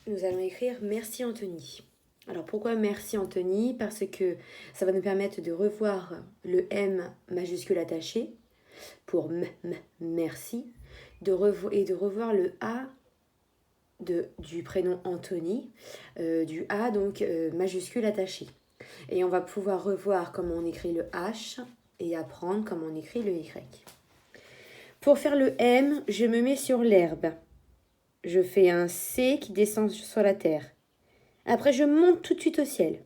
nous allons écrire merci Anthony. Alors pourquoi merci Anthony? Parce que ça va nous permettre de revoir le M majuscule attaché pour merci et de revoir le A du prénom Anthony, du A donc majuscule attaché. Et on va pouvoir revoir comment on écrit le H et apprendre comment on écrit le Y. Pour faire le M, je me mets sur l'herbe. Je fais un C qui descend sur la terre. Après, je monte tout de suite au ciel.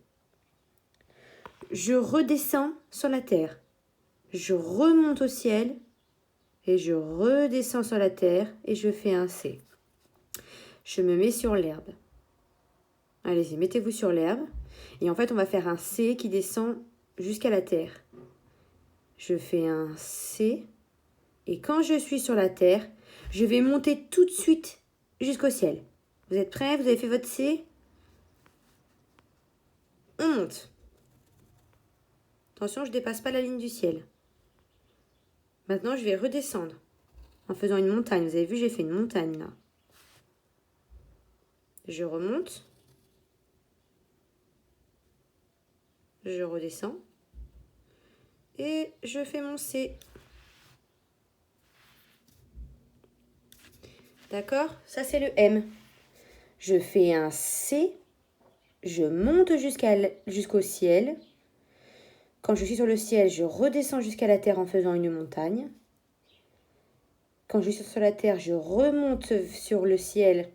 Je redescends sur la terre. Je remonte au ciel et je redescends sur la terre et je fais un C. Je me mets sur l'herbe. Allez-y, mettez-vous sur l'herbe. Et en fait, on va faire un C qui descend jusqu'à la terre. Je fais un C. Et quand je suis sur la terre, je vais monter tout de suite jusqu'au ciel. Vous êtes prêts? Vous avez fait votre C? On monte. Attention, je ne dépasse pas la ligne du ciel. Maintenant, je vais redescendre en faisant une montagne. Vous avez vu, j'ai fait une montagne là. Je remonte. Je redescends. Et je fais mon C. D'accord? Ça, c'est le M. Je fais un C. Je monte jusqu'au ciel. Quand je suis sur le ciel, je redescends jusqu'à la terre en faisant une montagne. Quand je suis sur la terre, je remonte sur le ciel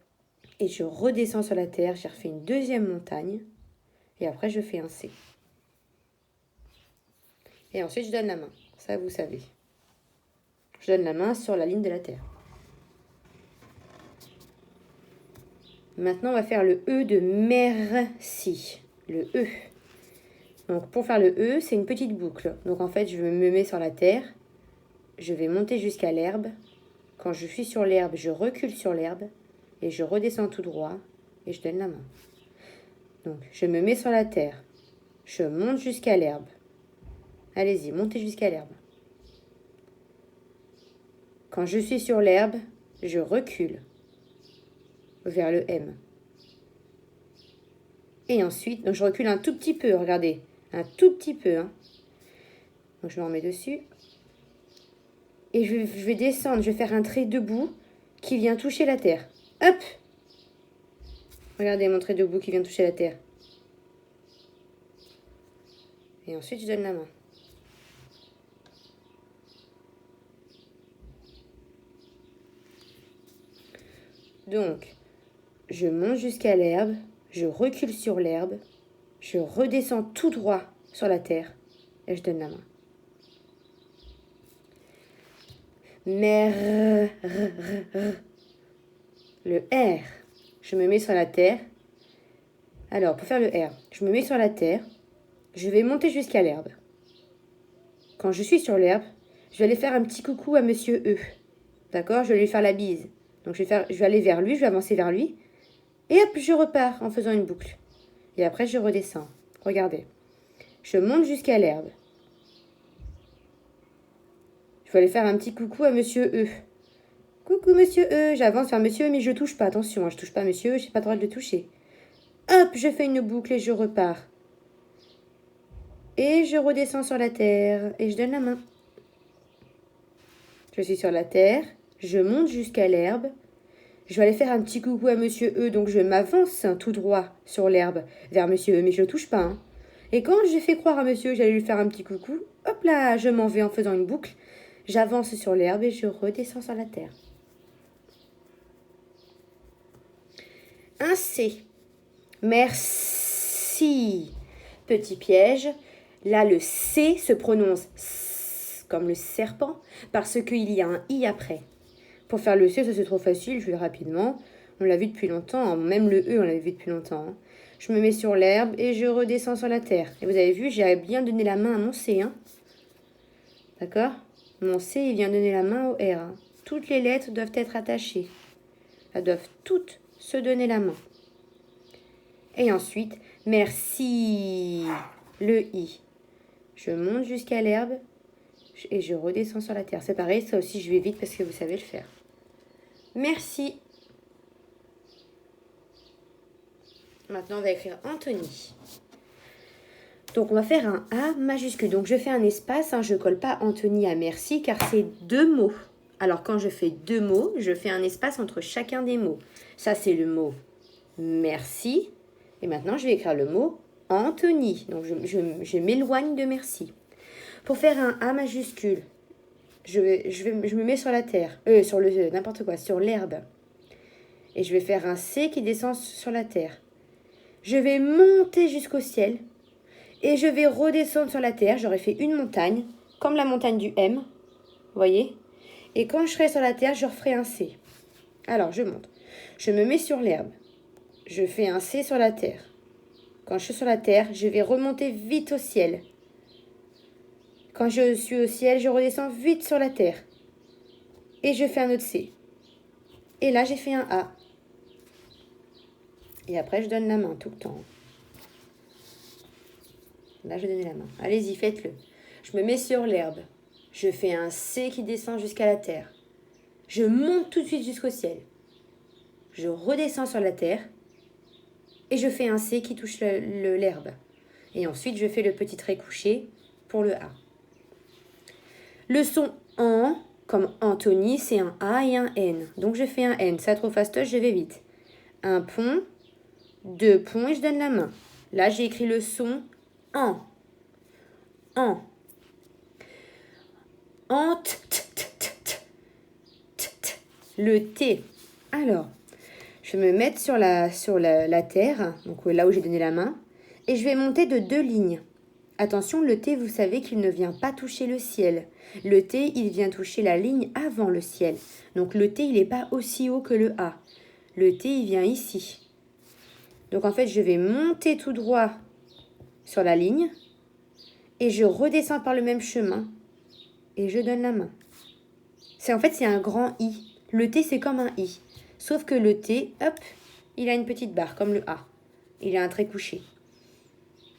et je redescends sur la terre. J'ai refait une deuxième montagne. Et après, je fais un C. Et ensuite, je donne la main. Ça, vous savez. Je donne la main sur la ligne de la terre. Maintenant, on va faire le E de merci. Le E. Donc, pour faire le E, c'est une petite boucle. Donc, en fait, je me mets sur la terre. Je vais monter jusqu'à l'herbe. Quand je suis sur l'herbe, je recule sur l'herbe. Et je redescends tout droit. Et je donne la main. Donc, je me mets sur la terre. Je monte jusqu'à l'herbe. Allez-y, montez jusqu'à l'herbe. Quand je suis sur l'herbe, je recule vers le M. Et ensuite, donc je recule un tout petit peu, regardez. Un tout petit peu. Hein. Donc je me remets dessus. Et je vais descendre, je vais faire un trait debout qui vient toucher la terre. Hop! Regardez mon trait debout qui vient toucher la terre. Et ensuite, je donne la main. Donc, je monte jusqu'à l'herbe, je recule sur l'herbe, je redescends tout droit sur la terre et je donne la main. Mer, le R. Je me mets sur la terre. Alors, pour faire le R, je me mets sur la terre, je vais monter jusqu'à l'herbe. Quand je suis sur l'herbe, je vais aller faire un petit coucou à Monsieur E. D'accord? Je vais lui faire la bise. Donc je vais aller vers lui, je vais avancer vers lui. Et hop, je repars en faisant une boucle. Et après, je redescends. Regardez. Je monte jusqu'à l'herbe. Je vais aller faire un petit coucou à Monsieur E. Coucou Monsieur E. J'avance vers Monsieur E, mais je touche pas. Attention, je touche pas Monsieur E, j'ai pas le droit de le toucher. Hop, je fais une boucle et je repars. Et je redescends sur la terre et je donne la main. Je suis sur la terre, je monte jusqu'à l'herbe. Je vais aller faire un petit coucou à Monsieur E, donc je m'avance tout droit sur l'herbe vers Monsieur E, mais je ne touche pas. Hein. Et quand j'ai fait croire à Monsieur E, j'allais lui faire un petit coucou, hop là, je m'en vais en faisant une boucle. J'avance sur l'herbe et je redescends sur la terre. Un C. Merci. Petit piège. Là, le C se prononce S comme le serpent parce qu'il y a un I après. Pour faire le C, ça c'est trop facile, je vais rapidement. On l'a vu depuis longtemps, hein. Même le E, on l'avait vu depuis longtemps. Hein. Je me mets sur l'herbe et je redescends sur la terre. Et vous avez vu, j'ai bien donné la main à mon C. Hein. D'accord? Mon C, il vient donner la main au R. Hein. Toutes les lettres doivent être attachées. Elles doivent toutes se donner la main. Et ensuite, merci, le I. Je monte jusqu'à l'herbe et je redescends sur la terre. C'est pareil, ça aussi je vais vite parce que vous savez le faire. Merci. Maintenant, on va écrire Anthony. Donc, on va faire un A majuscule. Donc, je fais un espace. Je ne colle pas Anthony à merci car c'est 2 mots. Alors, quand je fais 2 mots, je fais un espace entre chacun des mots. Ça, c'est le mot merci. Et maintenant, je vais écrire le mot Anthony. Donc, je m'éloigne de merci. Pour faire un A majuscule, je me mets sur la terre. N'importe quoi, sur l'herbe. Et je vais faire un C qui descend sur la terre. Je vais monter jusqu'au ciel. Et je vais redescendre sur la terre. J'aurais fait une montagne, comme la montagne du M. Vous voyez? Et quand je serai sur la terre, je referai un C. Alors, je monte. Je me mets sur l'herbe. Je fais un C sur la terre. Quand je suis sur la terre, je vais remonter vite au ciel. Quand je suis au ciel, je redescends vite sur la terre. Et je fais un autre C. Et là, j'ai fait un A. Et après, je donne la main tout le temps. Là, je vais donner la main. Allez-y, faites-le. Je me mets sur l'herbe. Je fais un C qui descend jusqu'à la terre. Je monte tout de suite jusqu'au ciel. Je redescends sur la terre. Et je fais un C qui touche l'herbe. Et ensuite, je fais le petit trait couché pour le A. Le son AN, comme Anthony, c'est un A et un N. Donc, je fais un N. Ça, trop fastoche, je vais vite. Un pont, 2 ponts et je donne la main. Là, j'ai écrit le son AN. AN. AN, le T. Alors, je vais me mettre sur la terre, donc là où j'ai donné la main, et je vais monter de 2 lignes. Attention, le T, vous savez qu'il ne vient pas toucher le ciel. Le T, il vient toucher la ligne avant le ciel. Donc le T, il n'est pas aussi haut que le A. Le T, il vient ici. Donc en fait, je vais monter tout droit sur la ligne et je redescends par le même chemin et je donne la main. C'est un grand I. Le T, c'est comme un I. Sauf que le T, hop, il a une petite barre comme le A. Il a un trait couché.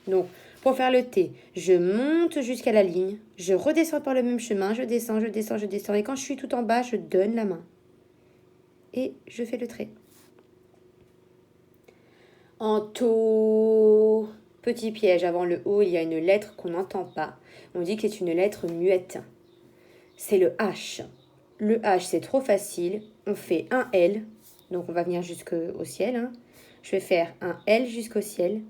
Donc, pour faire le T, je monte jusqu'à la ligne, je redescends par le même chemin, je descends, je descends, je descends. Et quand je suis tout en bas, je donne la main. Et je fais le trait. Anto. Petit piège, avant le O, il y a une lettre qu'on n'entend pas. On dit que c'est une lettre muette. C'est le H. Le H, c'est trop facile. On fait un L. Donc, on va venir jusqu'au ciel. Je vais faire un L jusqu'au ciel.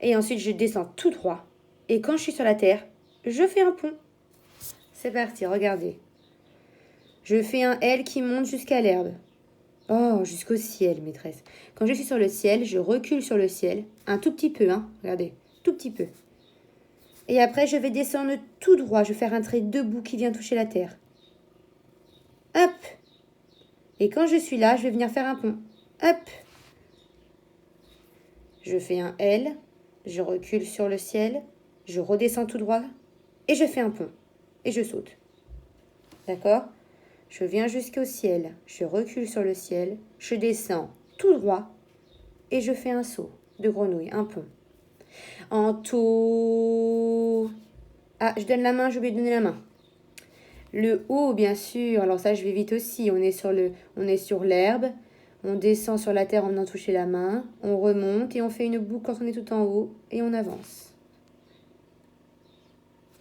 Et ensuite, je descends tout droit. Et quand je suis sur la terre, je fais un pont. C'est parti, regardez. Je fais un L qui monte jusqu'à l'herbe. Oh, jusqu'au ciel, maîtresse. Quand je suis sur le ciel, je recule sur le ciel. Un tout petit peu, regardez. Tout petit peu. Et après, je vais descendre tout droit. Je vais faire un trait debout qui vient toucher la terre. Hop. Et quand je suis là, je vais venir faire un pont. Hop. Je fais un L. Je recule sur le ciel, je redescends tout droit et je fais un pont. Et je saute. D'accord? Je viens jusqu'au ciel, je recule sur le ciel, je descends tout droit et je fais un saut de grenouille, un pont. Anto. Ah, je donne la main, j'ai oublié de donner la main. Le O, bien sûr. Alors ça, je vais vite aussi. On est sur l'herbe. On descend sur la terre en venant toucher la main. On remonte et on fait une boucle quand on est tout en haut. Et on avance.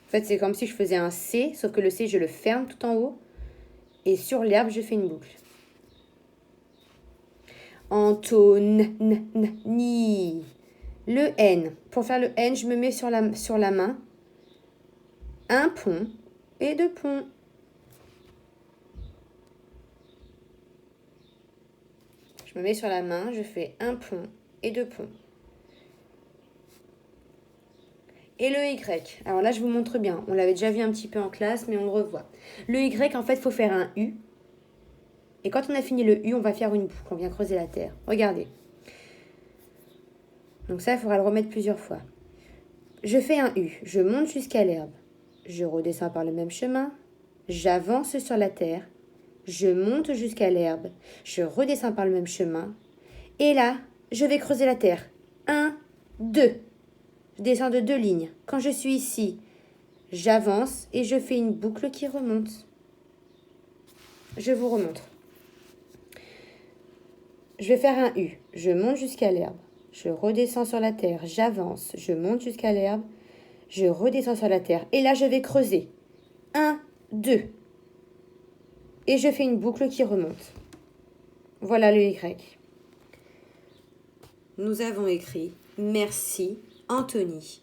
En fait, c'est comme si je faisais un C, sauf que le C, je le ferme tout en haut. Et sur l'herbe, je fais une boucle. Ni. Le N. Pour faire le N, je me mets sur la main. Un pont et 2 ponts. Je me mets sur la main, je fais un pont et 2 ponts. Et le Y. Alors là, je vous montre bien. On l'avait déjà vu un petit peu en classe, mais on le revoit. Le Y, en fait, il faut faire un U. Et quand on a fini le U, on va faire une boucle. On vient creuser la terre. Regardez. Donc ça, il faudra le remettre plusieurs fois. Je fais un U. Je monte jusqu'à l'herbe. Je redescends par le même chemin. J'avance sur la terre. Je monte jusqu'à l'herbe. Je redescends par le même chemin. Et là, je vais creuser la terre. 1, 2. Je descends de 2 lignes. Quand je suis ici, j'avance et je fais une boucle qui remonte. Je vous remontre. Je vais faire un U. Je monte jusqu'à l'herbe. je redescends sur la terre, j'avance, je monte jusqu'à l'herbe, je redescends sur la terre. Et là, je vais creuser. 1, 2. Et je fais une boucle qui remonte. Voilà le Y. Nous avons écrit « Merci, Anthony ».